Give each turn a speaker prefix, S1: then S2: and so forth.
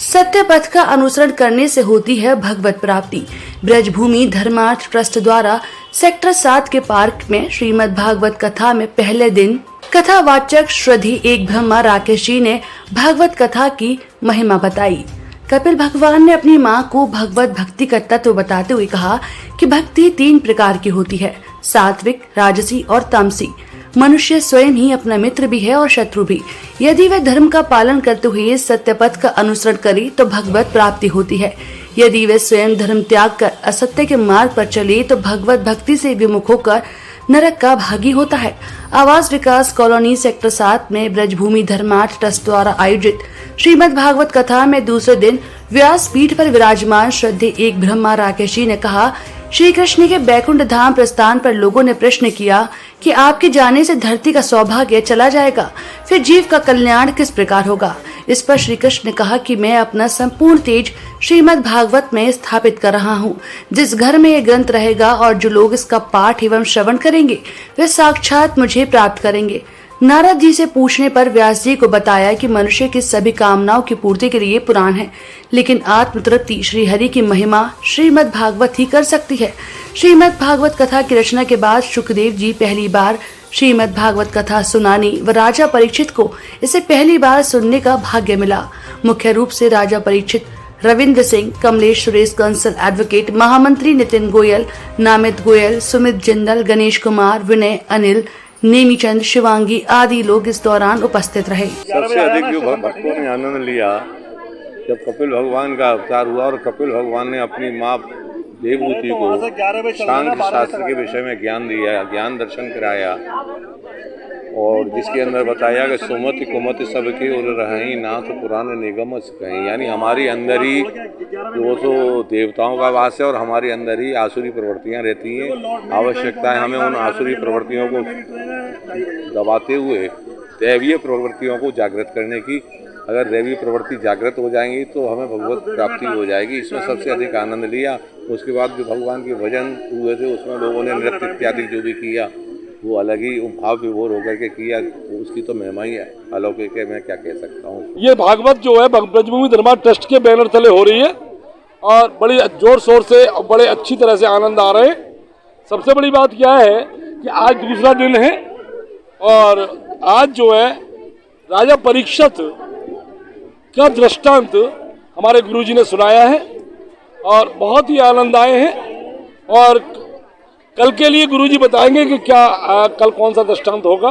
S1: सत्य पथ का अनुसरण करने से होती है भगवत प्राप्ति। ब्रजभूमि धर्मार्थ ट्रस्ट द्वारा सेक्टर 7 के पार्क में श्रीमद् भागवत कथा में पहले दिन कथावाचक श्रद्धि एक ब्रह्मा राकेश जी ने भागवत कथा की महिमा बताई। कपिल भगवान ने अपनी मां को भगवत भक्ति का तत्व बताते हुए कहा कि भक्ति 3 प्रकार की होती है, सात्विक, राजसी और तामसी। मनुष्य स्वयं ही अपना मित्र भी है और शत्रु भी। यदि वह धर्म का पालन करते हुए सत्य पथ का अनुसरण करे तो भगवत प्राप्ति होती है। यदि वह स्वयं धर्म त्याग कर असत्य के मार्ग पर चले तो भगवत भक्ति से विमुख होकर नरक का भागी होता है। आवास विकास कॉलोनी सेक्टर 7 में ब्रजभूमि धर्मार्थ ट्रस्ट द्वारा आयोजित श्रीमद् भागवत कथा में दूसरे दिन व्यास पीठ पर विराजमान श्रद्धे एक ब्रह्मा राकेश जी ने कहा, श्री कृष्ण के बैकुंठ धाम प्रस्थान पर लोगों ने प्रश्न किया कि आपके जाने से धरती का सौभाग्य चला जाएगा, फिर जीव का कल्याण किस प्रकार होगा। इस पर श्री कृष्ण ने कहा कि मैं अपना संपूर्ण तेज श्रीमद् भागवत में स्थापित कर रहा हूँ। जिस घर में ये ग्रंथ रहेगा और जो लोग इसका पाठ एवं श्रवण करेंगे वे साक्षात मुझे प्राप्त करेंगे। नारद जी से पूछने पर व्यास जी को बताया कि मनुष्य की सभी कामनाओं की पूर्ति के लिए पुराण है, लेकिन आत्म तृप्ति श्री हरि की महिमा श्रीमद् भागवत ही कर सकती है। श्रीमद् भागवत कथा की रचना के बाद सुखदेव जी पहली बार श्रीमद् भागवत कथा सुनानी व राजा परीक्षित को इसे पहली बार सुनने का भाग्य मिला। मुख्य रूप से राजा परीक्षित रविंद्र सिंह, कमलेश सुरेश कंसल एडवोकेट, महामंत्री नितिन गोयल, नामित गोयल, सुमित जिंदल, गणेश कुमार, विनय, अनिल, नेमीचंद, शिवांगी आदि लोग इस दौरान उपस्थित रहे।
S2: सबसे अधिक जो भक्तों ने आनंद लिया जब कपिल भगवान का अवतार हुआ और कपिल भगवान ने अपनी माँ देवहूति को सांख्य शास्त्र के विषय में ज्ञान दिया, ज्ञान दर्शन कराया और जिसके अंदर बताया कि सुमति कुमति सबके उर रही नाथ पुराण निगम कहीं, यानी हमारी अंदर ही 200 देवताओं का वास है और हमारे अंदर ही आसुरी प्रवृत्तियां रहती हैं। आवश्यकता है हमें उन आसुरी प्रवृत्तियों को दबाते हुए दैवीय प्रवृत्तियों को जागृत करने की। अगर दैवीय प्रवृत्ति जागृत हो जाएंगी तो हमें भगवत प्राप्ति हो जाएगी। इसमें सबसे अधिक आनंद लिया। उसके बाद जो भगवान के भजन हुए थे उसमें लोगों ने नृत्य इत्यादि जो भी किया वो अलग ही भाव विभोर होकर के किया, उसकी तो महिमा ही है अलौकिक है, मैं क्या कह सकता हूँ।
S3: ये भागवत जो है ब्रजभूमि धर्मार्थ ट्रस्ट के बैनर तले हो रही है और बड़ी जोर शोर से और बड़े अच्छी तरह से आनंद आ रहे हैं। सबसे बड़ी बात क्या है कि आज दूसरा दिन है और आज जो है राजा परीक्षित का दृष्टांत हमारे गुरुजी ने सुनाया है और बहुत ही आनंद आए हैं। और कल के लिए गुरुजी बताएंगे कि क्या कल कौन सा दृष्टांत होगा।